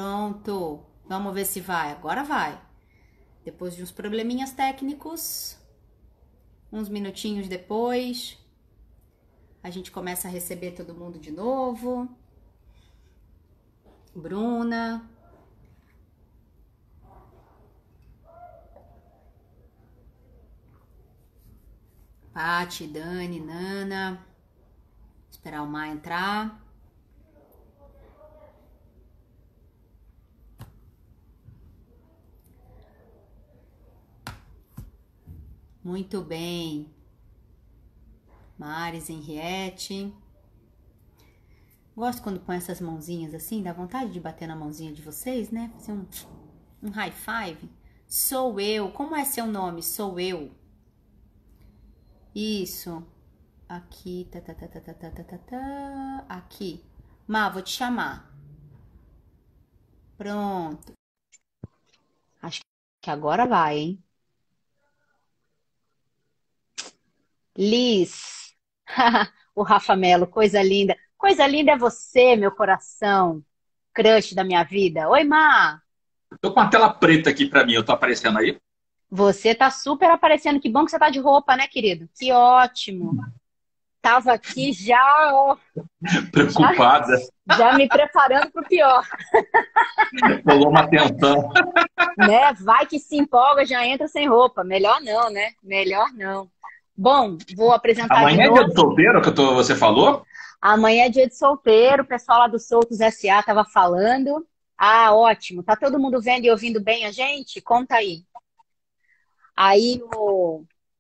Pronto. Vamos ver se vai. Agora vai. Depois de uns probleminhas técnicos, uns minutinhos depois, a gente começa a receber todo mundo de novo. Bruna. Pati, Dani, Nana. Esperar o Mar entrar. Muito bem. Maris, Henriette. Gosto quando põe essas mãozinhas assim, dá vontade de bater na mãozinha de vocês, né? Fazer um high five. Sou eu. Como é seu nome? Sou eu. Isso. Aqui, aqui. Má, vou te chamar. Pronto. Acho que agora vai, hein? Liz. O Rafa Melo, coisa linda. Coisa linda é você, meu coração. Crush da minha vida. Oi, Má. Tô com a tela preta aqui pra mim, eu tô aparecendo aí? Você tá super aparecendo. Que bom que você tá de roupa, né, querido? Que ótimo. Tava aqui já, ó, já, Preocupada, já me preparando pro pior, rolou uma tensão. né? Vai que se empolga, já entra sem roupa. Melhor não, né? Melhor não. Bom, vou apresentar de Amanhã é dia do novo. solteiro, você falou? Amanhã é dia de solteiro, o pessoal lá do Soltos S.A. tava falando. Ah, ótimo. Tá todo mundo vendo e ouvindo bem a gente? Conta aí. Aí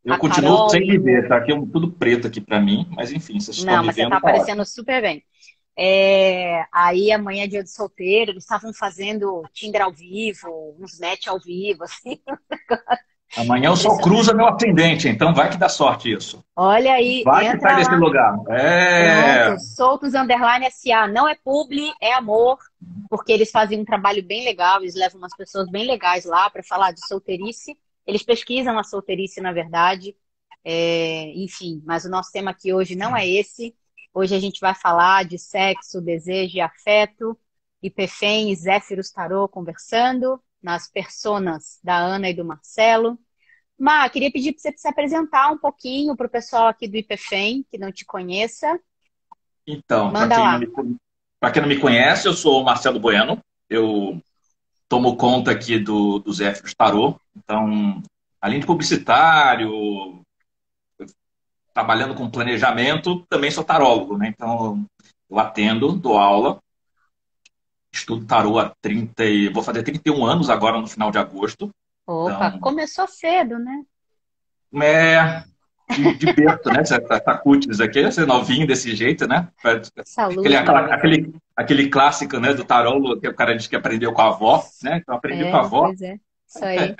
Eu a continuo Carol sem e me ver, o... tá aqui tudo preto aqui pra mim, mas enfim, vocês estão Não, me mas você tá vendo, tá aparecendo ótimo. super bem. É, aí amanhã é dia de solteiro, eles estavam fazendo Tinder ao vivo, uns match ao vivo, assim. Amanhã o sol Impressionante. cruza meu ascendente, então vai que dá sorte isso. Olha aí, Vai que sai entra desse lá. lugar. Pronto, É. Soltos Underline SA. Não é publi, é amor, porque eles fazem um trabalho bem legal, eles levam umas pessoas bem legais lá para falar de solteirice. Eles pesquisam a solteirice, na verdade. É, enfim, mas o nosso tema aqui hoje não é esse. Hoje a gente vai falar de sexo, desejo e afeto, Ipefém e Zéfiros Tarô conversando, nas personas da Ana e do Marcelo. Má, queria pedir para você se apresentar um pouquinho para o pessoal aqui do Ipefém, que não te conheça. Então, Manda lá. para quem não me conhece, eu sou o Marcelo Bueno. Eu tomo conta aqui do Zé Tarô. Então, além de publicitário, trabalhando com planejamento, também sou tarólogo, né? Então, eu atendo, dou aula, estudo tarô há 30 e vou fazer 31 anos agora no final de agosto. Opa, Então, começou cedo, né? é de berço, né? Você tá cutis aqui, você é novinho desse jeito, né? Saúde, meu bem. Aquele clássico, né, do tarólogo, que o cara diz que aprendeu com a avó, né? Então, aprendi com a É, avó. pois é. Isso aí.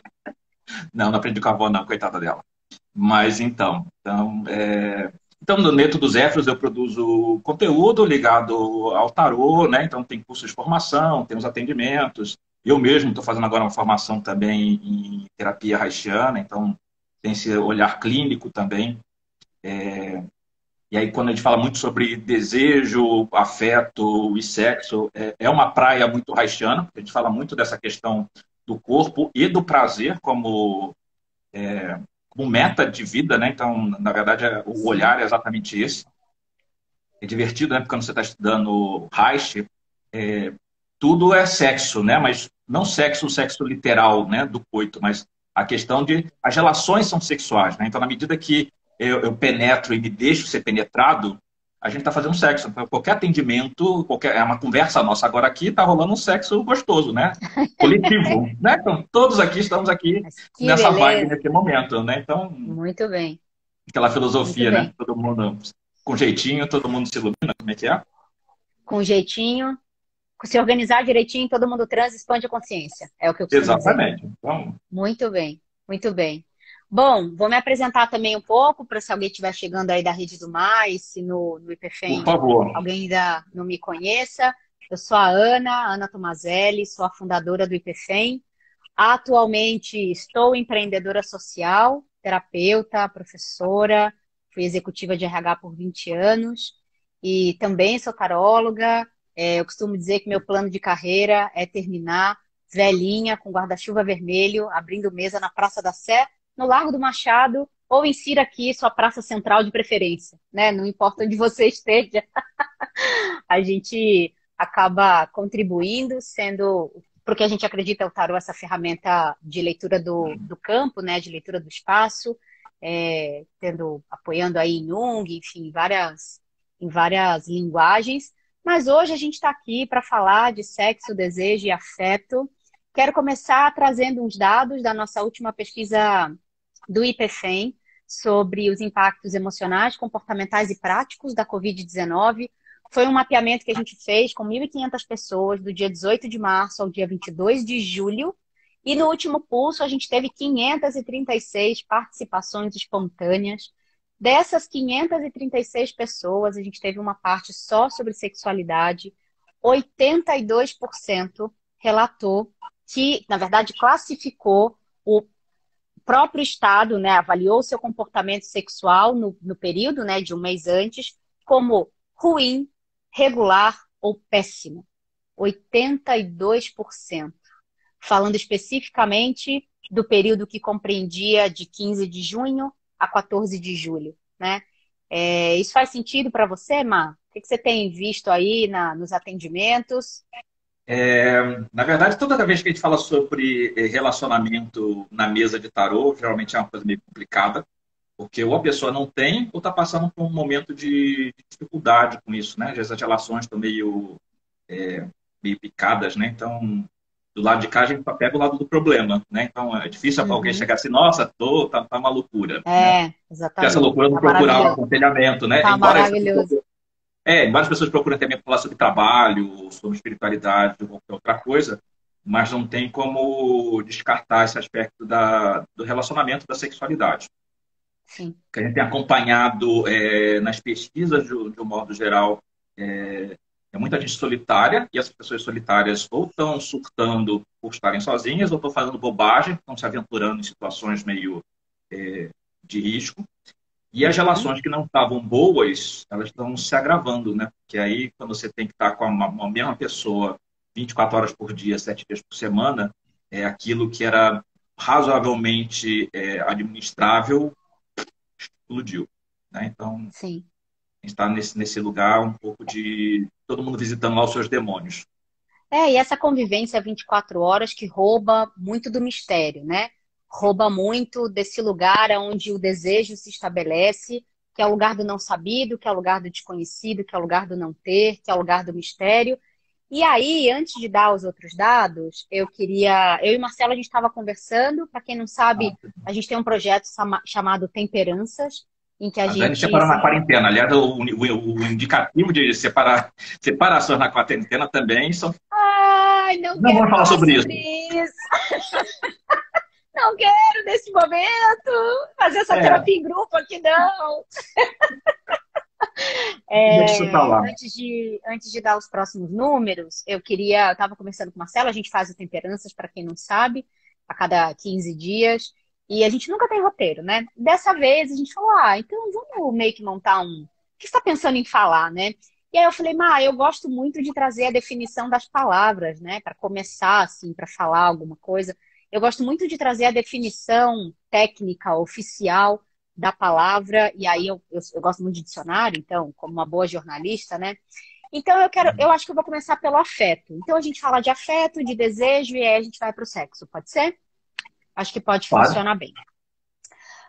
Não, não aprendi com a avó, não, coitada dela. Mas então no Neto dos Éfiros eu produzo conteúdo ligado ao tarô, né? Então tem cursos de formação, tem os atendimentos. Eu mesmo estou fazendo agora uma formação também em terapia haitiana, então tem esse olhar clínico também. E aí quando a gente fala muito sobre desejo, afeto e sexo, é uma praia muito haitiana, porque a gente fala muito dessa questão do corpo e do prazer como meta de vida, né? Então, na verdade, o Sim. olhar é exatamente esse. É divertido, né? Porque quando você está estudando Reich, tudo é sexo, né? Mas não sexo, o sexo literal, né? Do coito, mas a questão de as relações são sexuais, né? Então, na medida que eu penetro e me deixo ser penetrado, a gente está fazendo sexo. Então, qualquer atendimento, é uma conversa nossa agora aqui, está rolando um sexo gostoso, né? Coletivo, né? Então, todos aqui estamos aqui Mas que nessa vibe beleza. nesse momento, né? Então, Muito bem. aquela Muito filosofia, né? bem. Todo mundo com jeitinho, todo mundo se ilumina, como é que é? Com jeitinho, se organizar direitinho, todo mundo transa, expande a consciência. É o que eu costumo dizer. Exatamente. Então, Muito bem. Muito bem. Bom, vou me apresentar também um pouco, para se alguém estiver chegando aí da Rede do Mais, se no por IPFEM favor. alguém ainda não me conheça. Eu sou a Ana Tomazelli, sou a fundadora do IPFEM. Atualmente estou empreendedora social, terapeuta, professora, fui executiva de RH por 20 anos e também sou taróloga, Eu costumo dizer que meu plano de carreira é terminar velhinha, com guarda-chuva vermelho, abrindo mesa na Praça da Sé, no Largo do Machado, ou insira aqui sua praça central de preferência, né? Não importa onde você esteja, a gente acaba contribuindo, sendo porque a gente acredita o tarô essa ferramenta de leitura do campo, né? De leitura do espaço, apoiando aí em Jung, enfim, em várias linguagens. Mas hoje a gente está aqui para falar de sexo, desejo e afeto. Quero começar trazendo uns dados da nossa última pesquisa do IPFEM sobre os impactos emocionais, comportamentais e práticos da Covid-19. Foi um mapeamento que a gente fez com 1.500 pessoas do dia 18 de março ao dia 22 de julho. E no último pulso a gente teve 536 participações espontâneas. Dessas 536 pessoas, a gente teve uma parte só sobre sexualidade. 82% relatou que, na verdade, classificou o próprio estado, né, avaliou o seu comportamento sexual no período, né, de um mês antes, como ruim, regular ou péssimo. 82%. Falando especificamente do período que compreendia de 15 de junho a 14 de julho, né? Isso faz sentido para você, Má? O que você tem visto aí nos atendimentos? Na verdade, toda vez que a gente fala sobre relacionamento na mesa de tarô, geralmente é uma coisa meio complicada, porque ou a pessoa não tem ou está passando por um momento de dificuldade com isso, né? Às vezes as relações estão meio picadas, né? Então, do lado de cá a gente só pega o lado do problema, né? Então, é difícil alguém chegar assim, nossa, tá uma loucura, né? Se essa Exatamente. loucura não Tá procurar um maravilhoso. aconselhamento, né? Tá maravilhoso. Várias pessoas procuram também falar sobre trabalho, sobre espiritualidade, ou qualquer outra coisa, mas não tem como descartar esse aspecto do relacionamento, da sexualidade. Sim. Que a gente tem acompanhado nas pesquisas, de um modo geral, é muita gente solitária, e essas pessoas solitárias ou estão surtando por estarem sozinhas, ou estão fazendo bobagem, estão se aventurando em situações meio de risco. E as relações que não estavam boas, elas estão se agravando, né? Porque aí, quando você tem que estar com a mesma pessoa 24 horas por dia, 7 dias por semana, aquilo que era razoavelmente administrável explodiu, né? Então, Sim. a gente está nesse lugar um pouco de todo mundo visitando lá os seus demônios. E essa convivência 24 horas que rouba muito do mistério, né? Rouba muito desse lugar onde o desejo se estabelece, que é o lugar do não sabido, que é o lugar do desconhecido, que é o lugar do não ter, que é o lugar do mistério. E aí, antes de dar os outros dados, eu e o Marcelo, a gente estava conversando. Para quem não sabe, a gente tem um projeto chamado Temperanças, em que a A Dani gente separou na quarentena. Aliás, o indicativo de separações na quarentena também são. Ai, não Não quero vamos falar falar sobre isso. sobre isso. Não quero, nesse momento, fazer essa terapia em grupo aqui, não. Deixa eu falar. Antes de dar os próximos números, eu estava conversando com o Marcelo, a gente faz o Temperanças, para quem não sabe, a cada 15 dias, e a gente nunca tem roteiro, né? Dessa vez a gente falou, então vamos meio que montar o que você está pensando em falar, né? E aí eu falei, eu gosto muito de trazer a definição das palavras, né? Para começar, assim, para falar alguma coisa. Eu gosto muito de trazer a definição técnica, oficial da palavra, e aí eu gosto muito de dicionário, então, como uma boa jornalista, né? Então eu acho que eu vou começar pelo afeto. Então a gente fala de afeto, de desejo, e aí a gente vai para o sexo, pode ser? Acho que pode funcionar bem.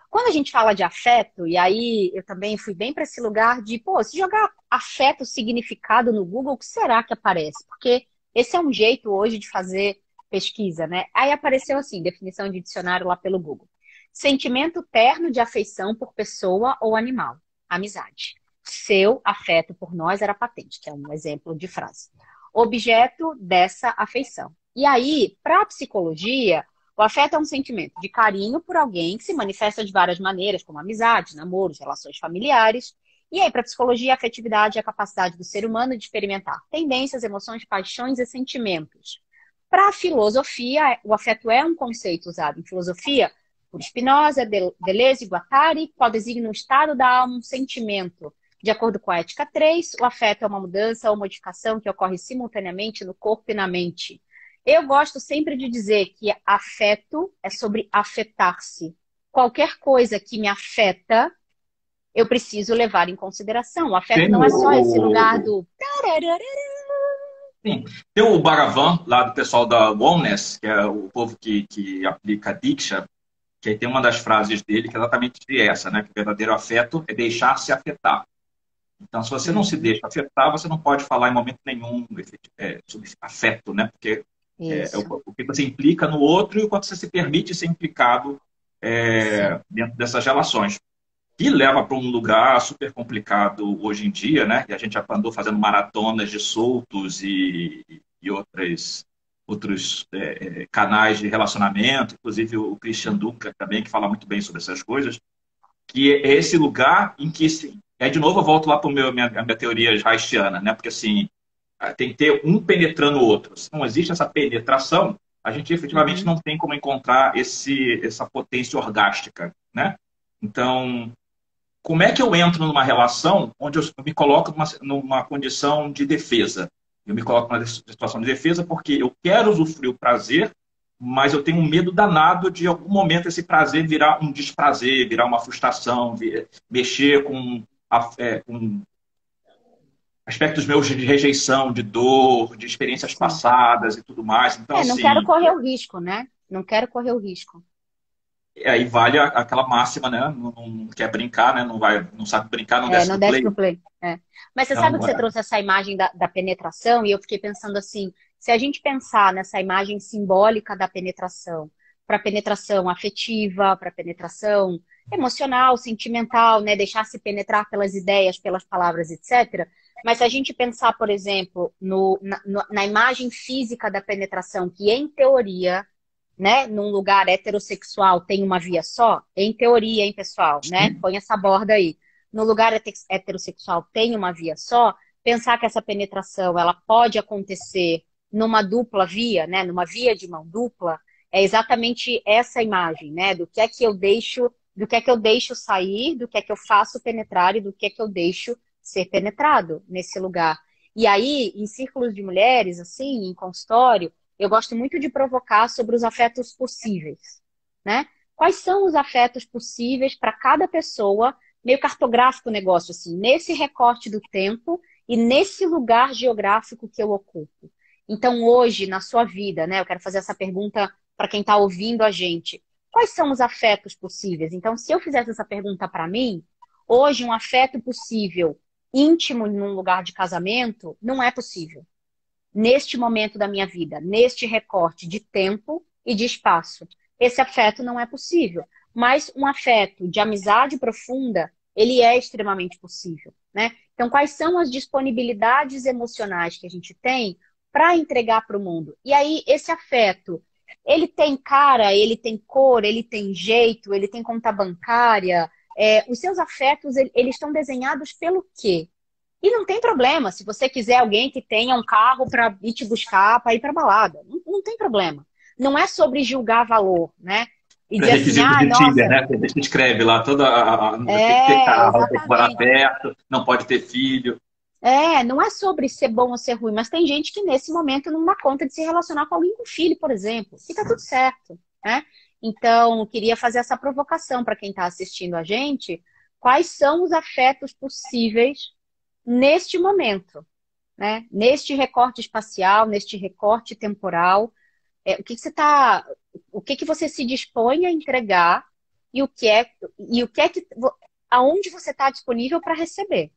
Quando a gente fala de afeto, e aí eu também fui bem para esse lugar de, se jogar afeto significado no Google, o que será que aparece? Porque esse é um jeito hoje de fazer pesquisa, né? Aí apareceu assim, definição de dicionário lá pelo Google. Sentimento terno de afeição por pessoa ou animal. Amizade. Seu afeto por nós era patente, que é um exemplo de frase. Objeto dessa afeição. E aí, para a psicologia, o afeto é um sentimento de carinho por alguém que se manifesta de várias maneiras, como amizade, namoros, relações familiares. E aí, para a psicologia, a afetividade é a capacidade do ser humano de experimentar tendências, emoções, paixões e sentimentos. Para a filosofia, o afeto é um conceito usado em filosofia por Spinoza, Deleuze e Guattari, qual designa um estado da alma, um sentimento De acordo com a ética 3, o afeto é uma mudança ou modificação que ocorre simultaneamente no corpo e na mente. Eu gosto sempre de dizer que afeto é sobre afetar-se. Qualquer coisa que me afeta, eu preciso levar em consideração. O afeto Tem não é só esse lugar o, do... sim, tem o Bhagavan, lá do pessoal da Wellness, que é o povo que aplica Diksha, que aí tem uma das frases dele que é exatamente essa, né? Que o verdadeiro afeto é deixar-se afetar. Então, se você não se Uhum, deixa afetar, você não pode falar em momento nenhum sobre afeto, né? Porque isso, o que você implica no outro e o quanto você se permite ser implicado sim. dentro dessas relações. Que leva para um lugar super complicado hoje em dia, né? E a gente já andou fazendo maratonas de soltos e outros canais de relacionamento, inclusive o Christian Dunker também, que fala muito bem sobre essas coisas, que é esse lugar em que, aí de novo eu volto lá para a minha teoria haitiana, né? Porque assim, tem que ter um penetrando o outro. Se não existe essa penetração, a gente efetivamente Uhum, não tem como encontrar essa potência orgástica, né? Então, como é que eu entro numa relação onde eu me coloco numa condição de defesa? Eu me coloco numa situação de defesa porque eu quero usufruir o prazer, mas eu tenho um medo danado de, em algum momento, esse prazer virar um desprazer, virar uma frustração, mexer com aspectos meus de rejeição, de dor, de experiências sim. passadas e tudo mais. Então, Não quero assim, correr o risco, né? Não quero correr o risco. aí vale aquela máxima, né? Não quer brincar, né? Não sabe brincar, não É, desce não do desce play. pro play. É. Mas você sabe que Então, você trouxe essa imagem da penetração, e eu fiquei pensando assim, se a gente pensar nessa imagem simbólica da penetração, para penetração afetiva, para penetração emocional, sentimental, né, deixar se penetrar pelas ideias, pelas palavras, etc. Mas se a gente pensar, por exemplo, na imagem física da penetração, que em teoria, né, num lugar heterossexual tem uma via só, em teoria, hein, pessoal, né? Põe essa borda aí. No lugar heterossexual tem uma via só, pensar que essa penetração ela pode acontecer numa dupla via, né, numa via de mão dupla, é exatamente essa imagem, né, do que é que eu deixo sair, do que é que eu faço penetrar e do que é que eu deixo ser penetrado nesse lugar. E aí, em círculos de mulheres, assim, em consultório, eu gosto muito de provocar sobre os afetos possíveis, né? Quais são os afetos possíveis para cada pessoa, meio cartográfico o negócio, assim, nesse recorte do tempo e nesse lugar geográfico que eu ocupo. Então, hoje, na sua vida, né, eu quero fazer essa pergunta para quem está ouvindo a gente. Quais são os afetos possíveis? Então, se eu fizesse essa pergunta para mim, hoje, um afeto possível íntimo num lugar de casamento não é possível neste momento da minha vida, neste recorte de tempo e de espaço. Esse afeto não é possível, mas um afeto de amizade profunda, ele é extremamente possível, né? Então, quais são as disponibilidades emocionais que a gente tem para entregar para o mundo? E aí, esse afeto, ele tem cara, ele tem cor, ele tem jeito, ele tem conta bancária. Os seus afetos, eles estão desenhados pelo quê? E não tem problema, se você quiser alguém que tenha um carro para ir te buscar, para ir para balada. Não tem problema. Não é sobre julgar valor, né? E dizer assim, pré-requisito ah, de Tinder, nossa, né? Você escreve lá tem que ter carro, tem que morar exatamente. perto, não pode ter filho. Não é sobre ser bom ou ser ruim, mas tem gente que nesse momento não dá conta de se relacionar com alguém com filho, por exemplo. E tá tudo certo, né? Então, eu queria fazer essa provocação para quem está assistindo a gente. Quais são os afetos possíveis neste momento? Né? Neste recorte espacial, neste recorte temporal, o que que você se dispõe a entregar e o que é que, aonde você está disponível para receber.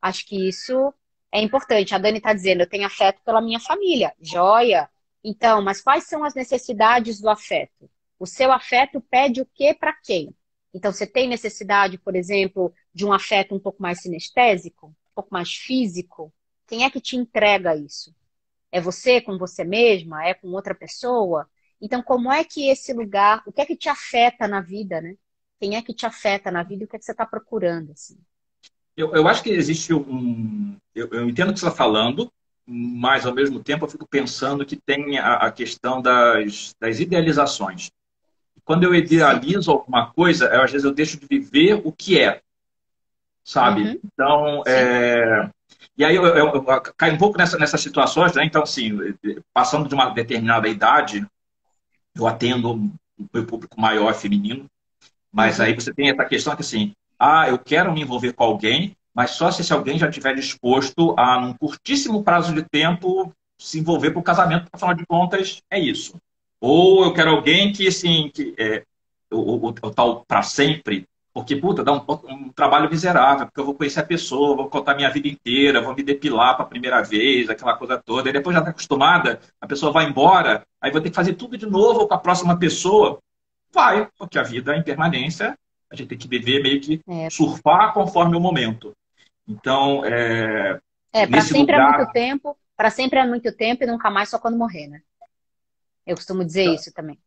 Acho que isso é importante. A Dani está dizendo, eu tenho afeto pela minha família, joia. Então, mas quais são as necessidades do afeto? O seu afeto pede o que para quem? Então, você tem necessidade, por exemplo, de um afeto um pouco mais sinestésico, um pouco mais físico? Quem é que te entrega isso? É você com você mesma? É com outra pessoa? Então, como é que esse lugar, o que é que te afeta na vida, né? Quem é que te afeta na vida e o que é que você está procurando, assim? Eu acho que existe um. Eu entendo o que você está falando, mas ao mesmo tempo eu fico pensando que tem a questão das idealizações. Quando eu Sim. idealizo alguma coisa, às vezes eu deixo de viver o que é. sabe? Uhum. Então, Sim. e aí eu caio um pouco nessas situações, né? Então, assim, passando de uma determinada idade, eu atendo o meu público maior feminino, mas aí Uhum. você tem essa questão que, assim, ah, eu quero me envolver com alguém, mas só se esse alguém já estiver disposto a, num curtíssimo prazo de tempo, se envolver para o casamento, porque, afinal de contas, é isso. Ou eu quero alguém que, assim, que o tal para sempre, porque, puta, dá um trabalho miserável, porque eu vou conhecer a pessoa, vou contar minha vida inteira, vou me depilar para a primeira vez, aquela coisa toda, e depois já está acostumada, a pessoa vai embora, aí vou ter que fazer tudo de novo com a próxima pessoa. Vai, porque a vida é impermanência, a gente tem que viver meio que É, surfar conforme o momento. Então, para nesse sempre é muito lugar. tempo, para sempre é muito tempo e nunca mais só quando morrer, né? Eu costumo dizer isso também.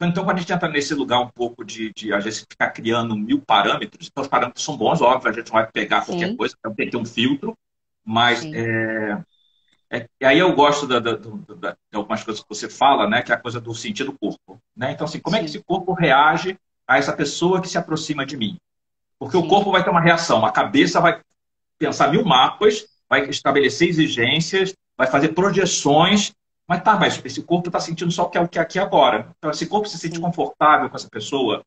Então, quando a gente entra nesse lugar um pouco de a gente ficar criando 1000 parâmetros, então os parâmetros são bons, óbvio, a gente não vai pegar qualquer Sim, coisa, então tem que ter um filtro, mas sim, e aí eu gosto de algumas coisas que você fala, né, que é a coisa do sentir do corpo. Né? Então, assim, como é que sim, esse corpo reage a essa pessoa que se aproxima de mim? Porque o sim, corpo vai ter uma reação, a cabeça vai pensar 1000 mapas, vai estabelecer exigências, vai fazer projeções, mas esse corpo está sentindo só o que é aqui agora. Então, esse corpo se sente sim, confortável com essa pessoa,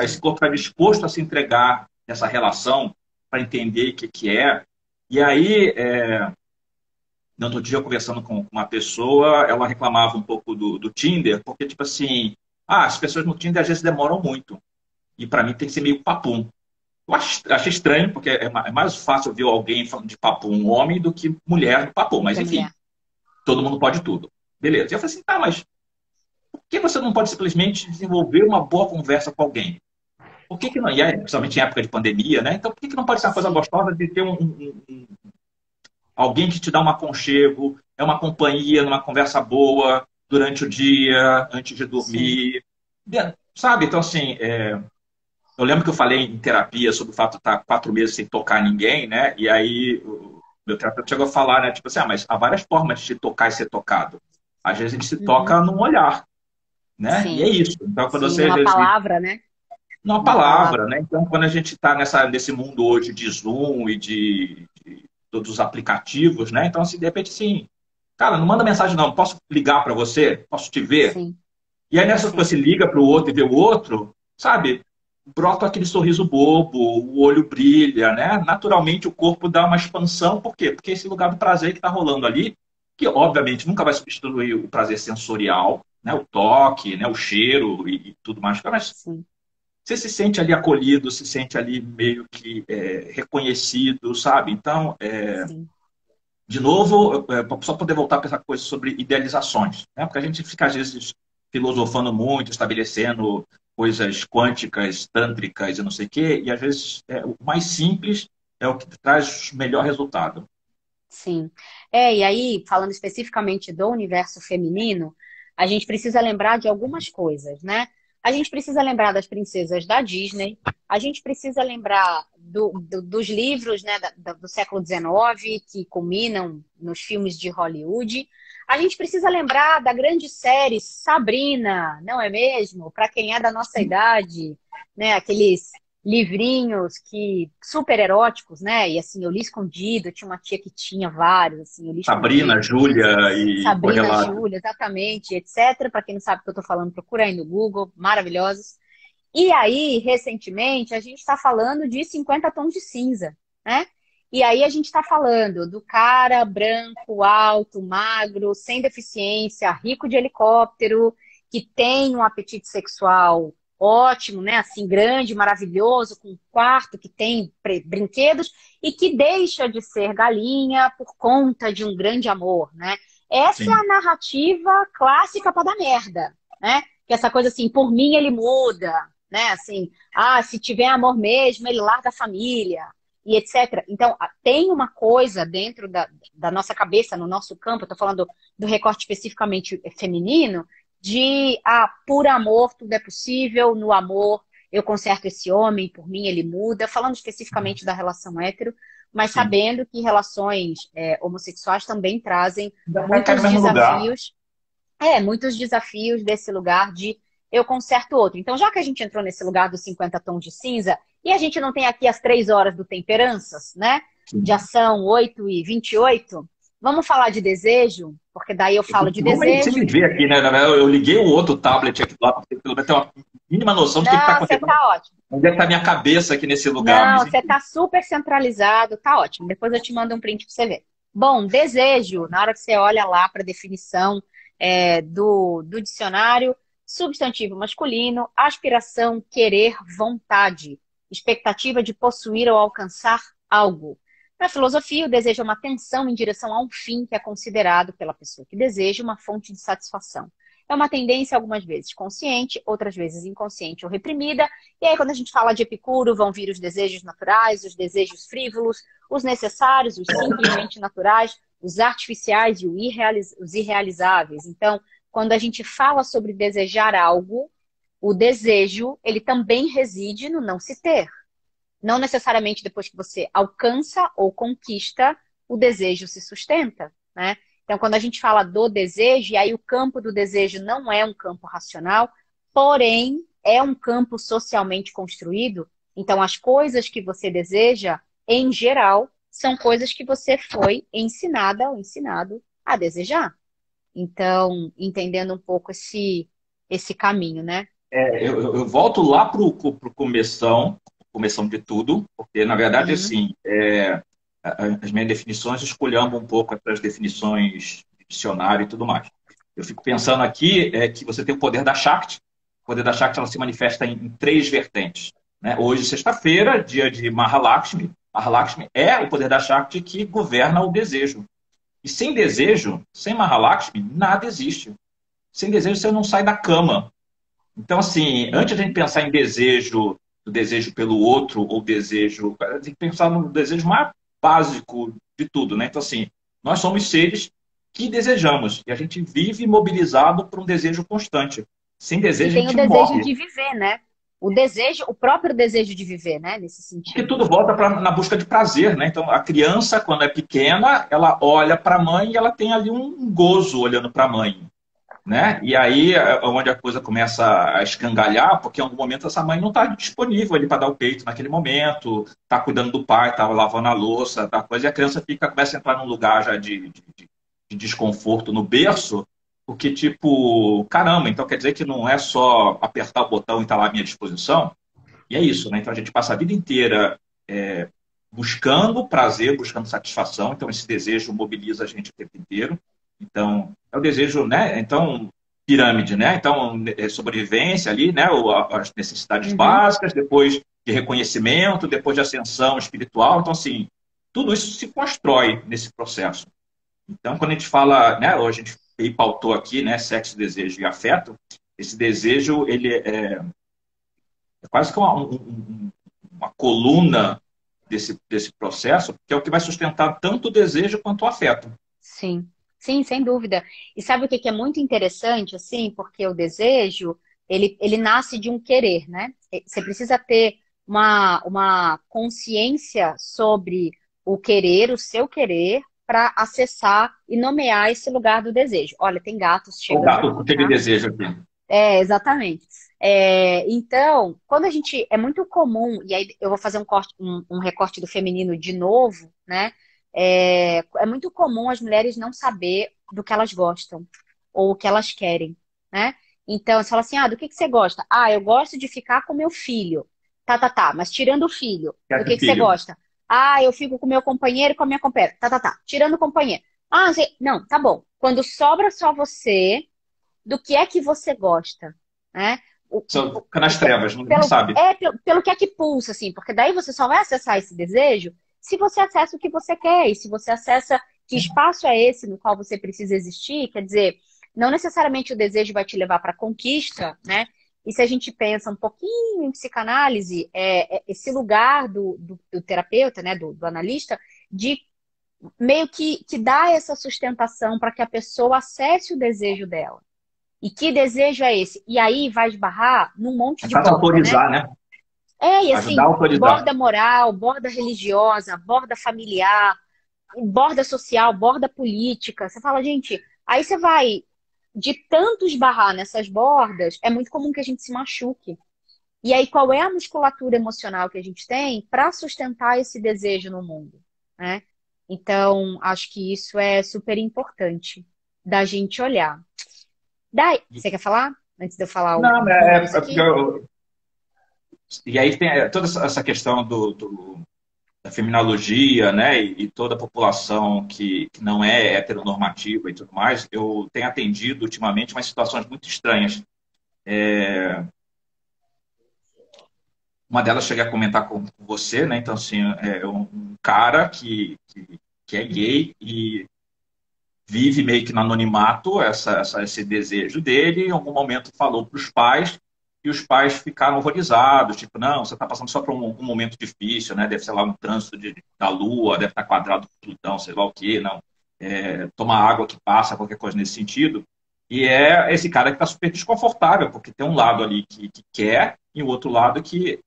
esse sim, corpo está disposto a se entregar nessa relação para entender o que é. E aí, no outro dia, conversando com uma pessoa, ela reclamava um pouco do Tinder, porque, tipo assim, as pessoas no Tinder às vezes demoram muito. E para mim tem que ser meio papum. Achei estranho, porque é mais fácil ver alguém falando de papo um homem do que mulher no papo. do Mas, que a enfim, mulher. todo mundo pode tudo. Beleza. E eu falei assim, tá, mas por que você não pode simplesmente desenvolver uma boa conversa com alguém? Por que não? E aí, principalmente em época de pandemia, né? Então, por que não pode ser uma coisa Sim, gostosa de ter alguém que te dá um aconchego, é uma companhia numa conversa boa durante o dia, antes de sim. dormir? Sabe? Então, assim, eu lembro que eu falei em terapia sobre o fato de estar 4 meses sem tocar ninguém, né? E aí o meu terapeuta chegou a falar, né? Tipo assim, mas há várias formas de tocar e ser tocado. Às vezes a gente se Uhum. toca num olhar, né? E é Sim, isso. Então, quando sim, você, às numa vezes, palavra, né? numa Uma palavra. palavra, né? Então, quando a gente está nesse mundo hoje de Zoom e de todos os aplicativos, né? Então, assim, de repente, assim, cara, não manda mensagem não, posso ligar para você? Posso te ver? Sim, E aí, nessa que sim, você liga para o outro e vê o outro, sabe? Brota aquele sorriso bobo, o olho brilha, né? Naturalmente o corpo dá uma expansão. Por quê? Porque esse lugar do prazer que está rolando ali, que obviamente nunca vai substituir o prazer sensorial, né? O toque, né? O cheiro e tudo mais, mas sim, você se sente ali acolhido, se sente ali meio que reconhecido, sabe? Então, sim. de novo, só poder voltar para essa coisa sobre idealizações, né? Porque a gente fica, às vezes, filosofando muito, estabelecendo coisas quânticas, tântricas e não sei o quê, e às vezes o mais simples é o que traz o melhor resultado. Sim. E aí, falando especificamente do universo feminino, a gente precisa lembrar de algumas coisas, né? A gente precisa lembrar das princesas da Disney, a gente precisa lembrar dos livros, né, do século XIX, que culminam nos filmes de Hollywood. A gente precisa lembrar da grande série Sabrina, não é mesmo? Para quem é da nossa idade, né? Aqueles livrinhos que super eróticos, né? E assim, eu li escondido, eu tinha uma tia que tinha vários, assim, eu li Sabrina, escondido. Júlia e Sabrina, Correlato. Júlia, exatamente, etc. Para quem não sabe o que eu estou falando, procura aí no Google, maravilhosos. E aí, recentemente, a gente está falando de 50 tons de cinza, né? E aí a gente está falando do cara branco, alto, magro, sem deficiência, rico de helicóptero, que tem um apetite sexual ótimo, né? Assim, grande, maravilhoso, com um quarto que tem brinquedos e que deixa de ser galinha por conta de um grande amor, né? Essa é Sim, a narrativa clássica para dar merda, né? Que essa coisa assim, por mim ele muda, né? Assim, se tiver amor mesmo, ele larga a família e etc. Então, tem uma coisa dentro da nossa cabeça, no nosso campo, eu tô falando do recorte especificamente feminino, de, por amor tudo é possível, no amor eu conserto esse homem, por mim ele muda, falando especificamente da relação hétero, mas sim. sabendo que relações homossexuais também trazem Vai cair no muitos mesmo lugar. desafios muitos desafios desse lugar de eu conserto outro. Então, já que a gente entrou nesse lugar dos 50 tons de cinza, E a gente não tem aqui as 3 horas do Temperanças, né? De ação 8h28. Vamos falar de desejo? Porque daí eu falo de Você desejo. me vê aqui, né? Eu liguei o outro tablet aqui lá, para pelo menos ter uma mínima noção do que está Não, você acontecendo. tá ótimo. Onde é que está a minha cabeça aqui nesse lugar? Não, Mas, você tá super centralizado, tá ótimo. Depois eu te mando um print para você ver. Bom, desejo, na hora que você olha lá para a definição do dicionário, substantivo masculino, aspiração, querer, vontade, expectativa de possuir ou alcançar algo. Na filosofia, o desejo é uma tensão em direção a um fim que é considerado pela pessoa que deseja uma fonte de satisfação. É uma tendência, algumas vezes consciente, outras vezes inconsciente ou reprimida. E aí, quando a gente fala de Epicuro, vão vir os desejos naturais, os desejos frívolos, os necessários, os simplesmente naturais, os artificiais e os irrealizáveis. Então, quando a gente fala sobre desejar algo, o desejo, ele também reside no não se ter. Não necessariamente depois que você alcança ou conquista, o desejo se sustenta, né? Então, quando a gente fala do desejo, e aí o campo do desejo não é um campo racional, porém é um campo socialmente construído. Então, as coisas que você deseja, em geral, são coisas que você foi ensinada ou ensinado a desejar. Então, entendendo um pouco esse caminho, né? eu volto lá para o começão de tudo, porque, na verdade, Sim. assim, as minhas definições escolhendo um pouco as definições de dicionário e tudo mais. Eu fico pensando aqui que você tem o poder da Shakti. O poder da Shakti ela se manifesta em 3 vertentes. Né? Hoje, sexta-feira, dia de Mahalakshmi. Mahalakshmi é o poder da Shakti que governa o desejo. E sem desejo, sem Mahalakshmi, nada existe. Sem desejo, você não sai da cama. Então, assim, antes de a gente pensar em desejo, do desejo pelo outro, ou desejo. A gente tem que pensar no desejo mais básico de tudo, né? Então, assim, nós somos seres que desejamos. E a gente vive mobilizado por um desejo constante. Sem E desejo, a tem o gente desejo morre. de viver, né? O desejo, o próprio desejo de viver, né? Nesse Porque sentido. tudo volta na busca de prazer, né? Então, a criança, quando é pequena, ela olha para a mãe e ela tem ali um gozo olhando para a mãe. Né? E aí é onde a coisa começa a escangalhar, porque em algum momento essa mãe não está disponível ali para dar o peito naquele momento, está cuidando do pai, está lavando a louça, tá coisa, e a criança começa a entrar num lugar já de desconforto no berço, porque tipo, caramba, então quer dizer que não é só apertar o botão e estar lá à minha disposição? E é isso, né? Então a gente passa a vida inteira buscando prazer, buscando satisfação, então esse desejo mobiliza a gente o tempo inteiro. Então, é o desejo, né? Então, pirâmide, né? Então, sobrevivência ali, né? As necessidades Uhum. básicas, depois de reconhecimento, depois de ascensão espiritual. Então, assim, tudo isso se constrói nesse processo. Então, quando a gente fala, né? Hoje a gente pautou aqui, né? Sexo, desejo e afeto. Esse desejo, ele é quase que uma coluna desse processo, que é o que vai sustentar tanto o desejo quanto o afeto. Sim, sim, sem dúvida. E sabe o que que é muito interessante, assim, porque o desejo, ele nasce de um querer, né? Você precisa ter uma consciência sobre o querer, o seu querer, para acessar e nomear esse lugar do desejo. Olha, tem gatos O chegando gato aqui, teve tá? desejo aqui. Exatamente. Então, quando a gente. É muito comum, e aí eu vou fazer um recorte do feminino de novo, né? É muito comum as mulheres não saber do que elas gostam ou o que elas querem, né? Então, você fala assim: do que você gosta? Ah, eu gosto de ficar com meu filho. Tá, tá, tá. Mas tirando o filho, do Quer ter que você filho. gosta? Ah, eu fico com meu companheiro e com a minha companheira. Tá, tá, tá. Tirando o companheiro. Ah, não, tá bom. Quando sobra só você do que você gosta, né? Só fica nas trevas, não Pelo, sabe. pelo que é que pulsa, assim, porque daí você só vai acessar esse desejo se você acessa o que você quer, e se você acessa que espaço é esse no qual você precisa existir, quer dizer, não necessariamente o desejo vai te levar para a conquista, né? E se a gente pensa um pouquinho em psicanálise, esse lugar do terapeuta, né, do analista, de meio que dar essa sustentação para que a pessoa acesse o desejo dela. E que desejo é esse? E aí vai esbarrar num monte É de fácil borda, né? autorizar, né? E Ajudar a assim, autorizar. borda moral, borda religiosa, borda familiar, borda social, borda política. Você fala, gente, aí você vai de tanto esbarrar nessas bordas, é muito comum que a gente se machuque. E aí, qual é a musculatura emocional que a gente tem para sustentar esse desejo no mundo, né? Então, acho que isso é super importante da gente olhar. Daí, você quer falar? Antes de eu falar Não, um negócio porque aqui? e aí tem toda essa questão da feminologia, né, e toda a população que não é heteronormativa e tudo mais. Eu tenho atendido ultimamente umas situações muito estranhas. Uma delas cheguei a comentar com você, né? Então, assim, é um cara que é gay e vive meio que no anonimato esse desejo dele. Em algum momento falou para os pais e os pais ficaram horrorizados, tipo, não, você está passando só por um momento difícil, né? Deve ser lá um trânsito da Lua, deve estar quadrado com Plutão, sei lá o quê, não. Toma água que passa, qualquer coisa nesse sentido. E é esse cara que está super desconfortável, porque tem um lado ali que quer e o outro lado que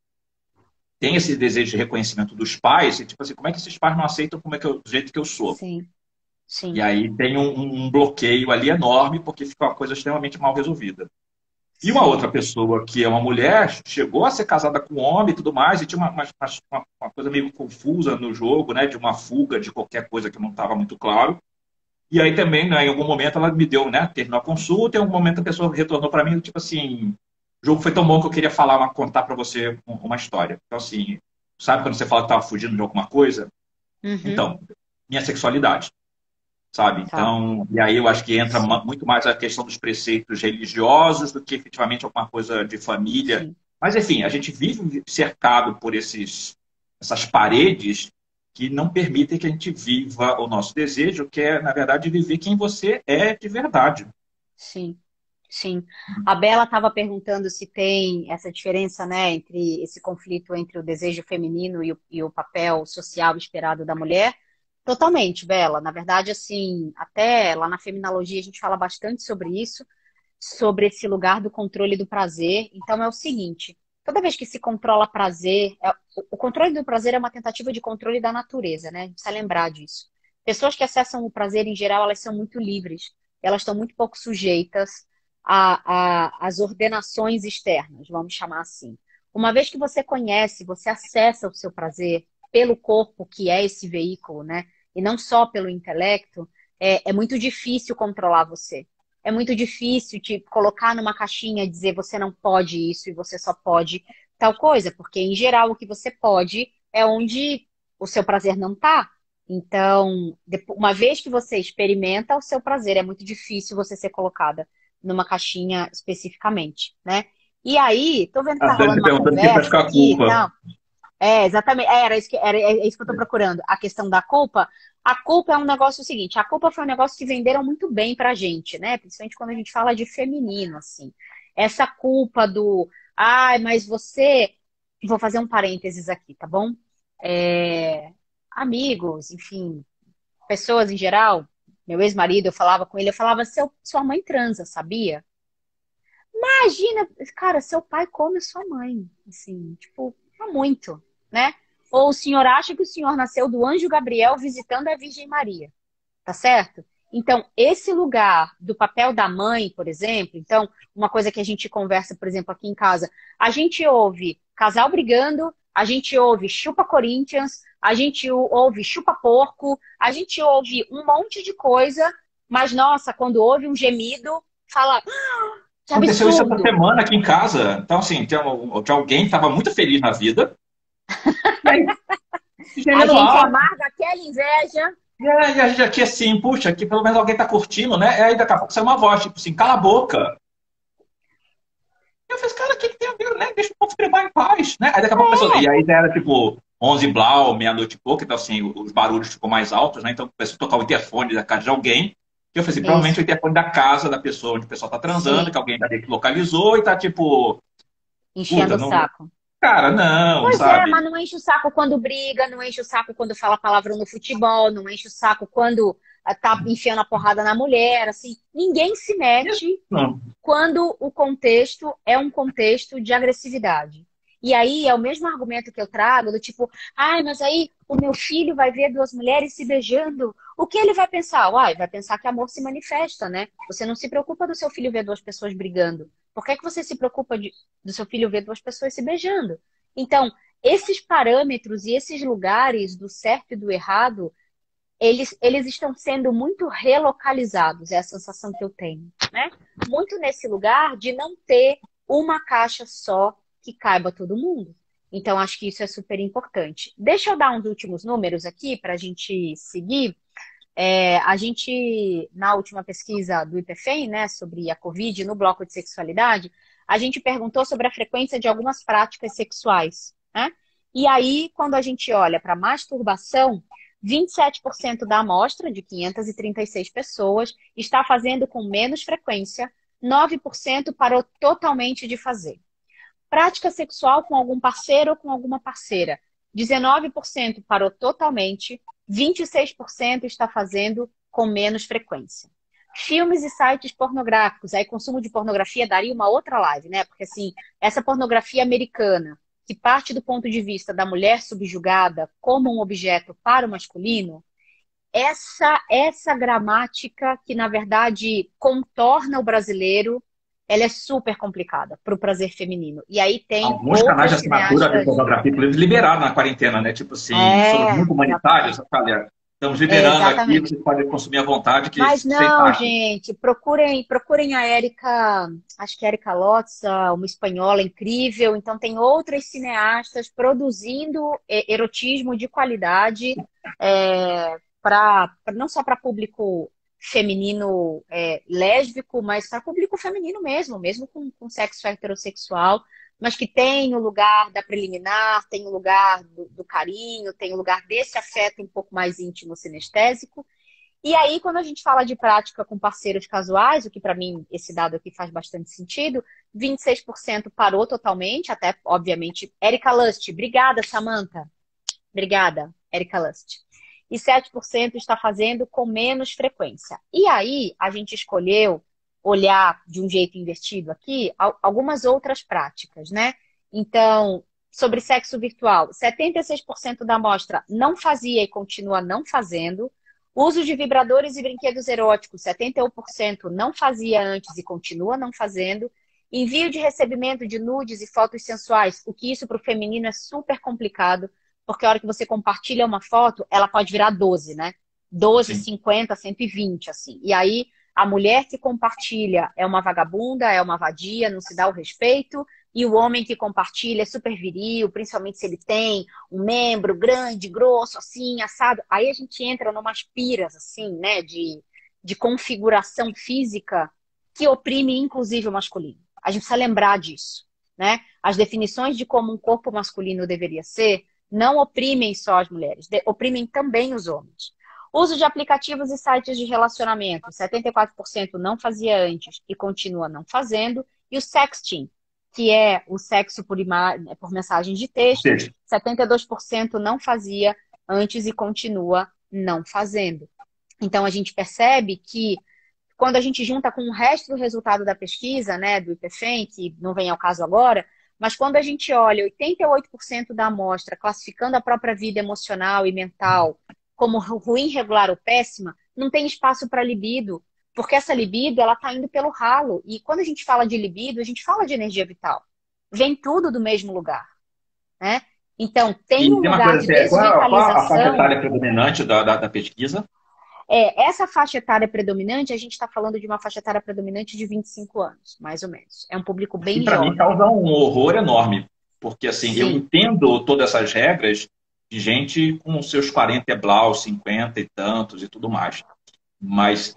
tem esse desejo de reconhecimento dos pais, e tipo assim, como é que esses pais não aceitam como é que do jeito que eu sou? Sim, E sim, aí tem um bloqueio ali enorme, porque fica uma coisa extremamente mal resolvida. E uma sim. outra pessoa, que é uma mulher, chegou a ser casada com um homem e tudo mais, e tinha uma coisa meio confusa no jogo, né, de uma fuga de qualquer coisa que não estava muito claro. E aí também, né, em algum momento, ela me deu, né, terminou a consulta, e em algum momento a pessoa retornou para mim, tipo assim, o jogo foi tão bom que eu queria falar, contar para você uma história. Então, assim, sabe quando você fala que estava fugindo de alguma coisa? Uhum, Então, minha sexualidade, sabe? tá, Então, e aí eu acho que entra sim, muito mais a questão dos preceitos religiosos do que efetivamente alguma coisa de família. sim. Mas, enfim, a gente vive cercado por essas paredes que não permitem que a gente viva o nosso desejo, que é, na verdade, viver quem você é de verdade. Sim, sim. A Bela estava perguntando se tem essa diferença, né, entre esse conflito entre o desejo feminino e o papel social esperado da mulher. Totalmente, Bela. Na verdade, assim, até lá na feminologia a gente fala bastante sobre isso, sobre esse lugar do controle do prazer. Então é o seguinte, toda vez que se controla prazer, o controle do prazer é uma tentativa de controle da natureza, né? A gente precisa lembrar disso. Pessoas que acessam o prazer, em geral, elas são muito livres, elas estão muito pouco sujeitas às ordenações externas, vamos chamar assim. Uma vez que você conhece, você acessa o seu prazer pelo corpo, que é esse veículo, né? E não só pelo intelecto, é muito difícil controlar você. É muito difícil te colocar numa caixinha e dizer você não pode isso e você só pode tal coisa, porque em geral o que você pode é onde o seu prazer não está. Então, uma vez que você experimenta o seu prazer, é muito difícil você ser colocada numa caixinha especificamente, né? E aí, tô vendo que A tá Dani rolando me uma perguntando quem faz com conversa a aqui e culpa. tal. Exatamente. É isso que eu tô procurando. A questão da culpa. A culpa é um negócio seguinte, a culpa foi um negócio que venderam muito bem pra gente, né? Principalmente quando a gente fala de feminino, assim. Essa culpa do, ai, mas você. Vou fazer um parênteses aqui, tá bom? É, Amigos, enfim, pessoas em geral. Meu ex-marido, eu falava com ele, eu falava, sua mãe transa, sabia? Imagina, cara, seu pai come sua mãe, assim, tipo, não muito, né? Ou o senhor acha que o senhor nasceu do anjo Gabriel visitando a Virgem Maria, tá certo? Então, esse lugar do papel da mãe, por exemplo, então, uma coisa que a gente conversa, por exemplo, aqui em casa, a gente ouve casal brigando, a gente ouve chupa Corinthians, a gente ouve chupa porco, a gente ouve um monte de coisa, mas nossa, quando ouve um gemido, fala, que Aconteceu isso essa absurdo. semana aqui em casa. Então, assim, tinha alguém que estava muito feliz na vida, e aí, A gemendo gente alto. amarga aquela inveja. E a gente aqui assim, puxa, aqui pelo menos alguém está curtindo, né? E aí daqui a pouco sai uma voz, tipo assim, cala a boca. E eu falei, cara, o que, que tem a ver, né? Deixa o povo streamar em paz, né? Aí daqui a pouco a pessoa. E aí era tipo 11 blau, meia-noite e pouco, então assim, os barulhos ficam mais altos, né? Então começou a tocar o interfone da casa de alguém. E eu falei assim, provavelmente o Isso, interfone da casa da pessoa onde o pessoal tá transando, sim, que alguém dali que localizou e tá tipo, enchendo puta, o não. saco. Cara, não, Pois é, sabe? mas não enche o saco quando briga, não enche o saco quando fala palavrão no futebol, não enche o saco quando tá enfiando a porrada na mulher, assim. Ninguém se Isso mete não. quando o contexto é um contexto de agressividade. E aí é o mesmo argumento que eu trago, do tipo, ai, mas aí o meu filho vai ver duas mulheres se beijando. O que ele vai pensar? Uai, vai pensar que amor se manifesta, né? Você não se preocupa do seu filho ver duas pessoas brigando. Por que é que você se preocupa do seu filho ver duas pessoas se beijando? Então, esses parâmetros e esses lugares do certo e do errado, eles estão sendo muito relocalizados, é a sensação que eu tenho, né? Muito nesse lugar de não ter uma caixa só que caiba todo mundo. Então, acho que isso é super importante. Deixa eu dar uns últimos números aqui para a gente seguir. A gente, na última pesquisa do IPFEM, né, sobre a Covid, no bloco de sexualidade, a gente perguntou sobre a frequência de algumas práticas sexuais, né? E aí, quando a gente olha para masturbação, 27% da amostra, de 536 pessoas, está fazendo com menos frequência, 9% parou totalmente de fazer. Prática sexual com algum parceiro ou com alguma parceira, 19% parou totalmente, 26% está fazendo com menos frequência. Filmes e sites pornográficos, aí consumo de pornografia daria uma outra live, né? Porque assim, essa pornografia americana, que parte do ponto de vista da mulher subjugada como um objeto para o masculino, essa gramática que, na verdade, contorna o brasileiro, ela é super complicada para o prazer feminino. E aí tem alguns canais de outras assinatura de cineastas... pornografia, inclusive, liberaram na quarentena, né? Tipo assim, somos muito humanitários, galera. Estamos liberando aqui, exatamente. você pode consumir à vontade, que Mas sem não, taxa. gente, procurem a Érica, acho que é Érica Lotza, uma espanhola incrível. Então tem outras cineastas produzindo erotismo de qualidade, não só para público feminino lésbico, mas para público feminino mesmo com sexo heterossexual, mas que tem o lugar da preliminar, tem o lugar do carinho, tem o lugar desse afeto um pouco mais íntimo sinestésico. E aí, quando a gente fala de prática com parceiros casuais, o que para mim esse dado aqui faz bastante sentido, 26% parou totalmente, até, obviamente, Erika Lust. Obrigada, Samantha. Obrigada, Erika Lust. E 7% está fazendo com menos frequência. E aí, a gente escolheu olhar de um jeito invertido aqui algumas outras práticas, né? Então, sobre sexo virtual, 76% da amostra não fazia e continua não fazendo. Uso de vibradores e brinquedos eróticos, 71% não fazia antes e continua não fazendo. Envio de recebimento de nudes e fotos sensuais, o que isso para o feminino é super complicado, porque a hora que você compartilha uma foto, ela pode virar 12, né? 12, Sim. 50, 120, assim. E aí, a mulher que compartilha é uma vagabunda, é uma vadia, não se dá o respeito, e o homem que compartilha é super viril, principalmente se ele tem um membro grande, grosso, assim, assado. Aí a gente entra numas piras, assim, né, de configuração física que oprime, inclusive, o masculino. A gente precisa lembrar disso, né? As definições de como um corpo masculino deveria ser não oprimem só as mulheres, oprimem também os homens. Uso de aplicativos e sites de relacionamento, 74% não fazia antes e continua não fazendo. E o sexting, que é o sexo por mensagens de texto, 72% não fazia antes e continua não fazendo. Então, a gente percebe que quando a gente junta com o resto do resultado da pesquisa, né, do IPFEM, que não vem ao caso agora, mas quando a gente olha 88% da amostra classificando a própria vida emocional e mental como ruim, regular ou péssima, não tem espaço para libido, porque essa libido ela está indo pelo ralo. E quando a gente fala de libido, a gente fala de energia vital. Vem tudo do mesmo lugar, né? Então, tem um lugar de desvitalização... Qual a faixa etária predominante da pesquisa? Essa faixa etária predominante, a gente está falando de uma faixa etária predominante de 25 anos, mais ou menos. É um público bem jovem. E para mim causa um horror enorme, porque assim, eu entendo todas essas regras de gente com seus 40 e blau, 50 e tantos e tudo mais. Mas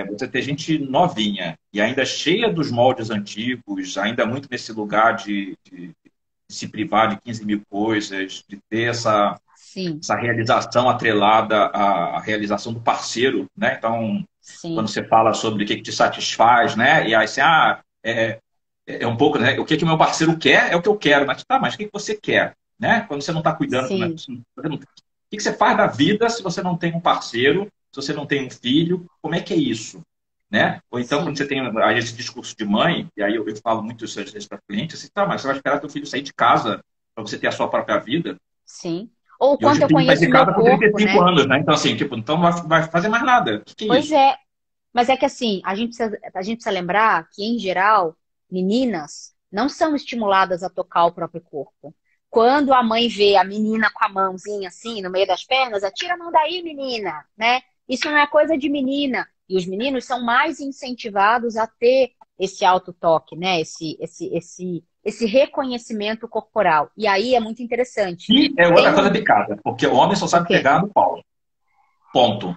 você tem gente novinha e ainda cheia dos moldes antigos, ainda muito nesse lugar de se privar de 15 mil coisas, de ter essa realização atrelada à realização do parceiro, né? Então, quando você fala sobre o que te satisfaz, né? E aí assim, é um pouco, né? O que o meu parceiro quer é o que eu quero, mas mas o que você quer, né? Quando você não está cuidando, né? O que você faz da vida se você não tem um parceiro, se você não tem um filho? Como é que é isso, né? Ou então, quando você tem aí, esse discurso de mãe, e aí eu falo muito isso às vezes para clientes, assim, mas você vai esperar teu filho sair de casa para você ter a sua própria vida? Sim. Ou quanto eu conheço o meu corpo, com 35 anos, né? Então, assim, então não vai fazer mais nada. O que é isso? Pois é. Mas é que, assim, a gente precisa lembrar que, em geral, meninas, não são estimuladas a tocar o próprio corpo. Quando a mãe vê a menina com a mãozinha assim, no meio das pernas, tira a mão daí, menina, né? Isso não é coisa de menina. E os meninos são mais incentivados a ter esse autotoque, né? Esse reconhecimento corporal. E aí é muito interessante. E é Tem outra coisa um... picada, porque o homem só O sabe quê? pegar no pau. Ponto.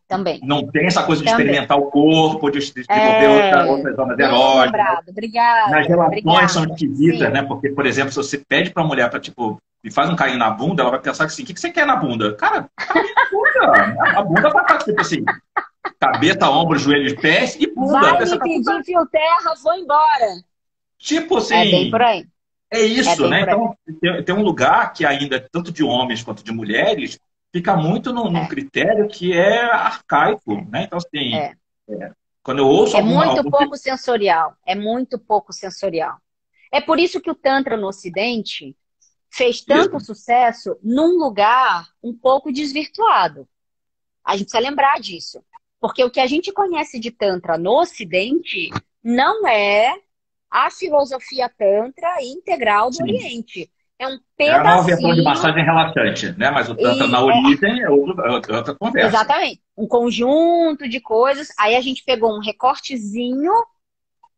Também. Não tem essa coisa de Também. experimentar o corpo, de desenvolver É, outras zonas bem erógenas. lembrado. Nas Obrigada, relações são obrigada. esquisitas, Sim, né? Porque, por exemplo, se você pede pra mulher pra, tipo, me faz um carinho na bunda, ela vai pensar que assim, o que você quer na bunda? Cara, carinho na bunda. A bunda vai estar, tipo assim, cabeça, ombro, joelhos, pés e bunda. vai Você me tá tudo pedir fio terra, vou embora. tipo É bem por assim, aí. é É isso, bem né? por aí. Então, tem um lugar que ainda, tanto de homens quanto de mulheres, fica muito num É, critério que é arcaico, é, né? Então, assim, é. quando eu ouço É muito algum pouco sensorial. É muito pouco sensorial. É por isso que o Tantra no Ocidente fez tanto isso, sucesso num lugar um pouco desvirtuado. A gente precisa lembrar disso. Porque o que a gente conhece de Tantra no Ocidente não é a filosofia Tantra integral do sim. Oriente. É um É a nova versão de pedacinho massagem relaxante, né? Mas o Tantra na e origem é outra conversa. exatamente um conjunto de coisas. Aí a gente pegou um recortezinho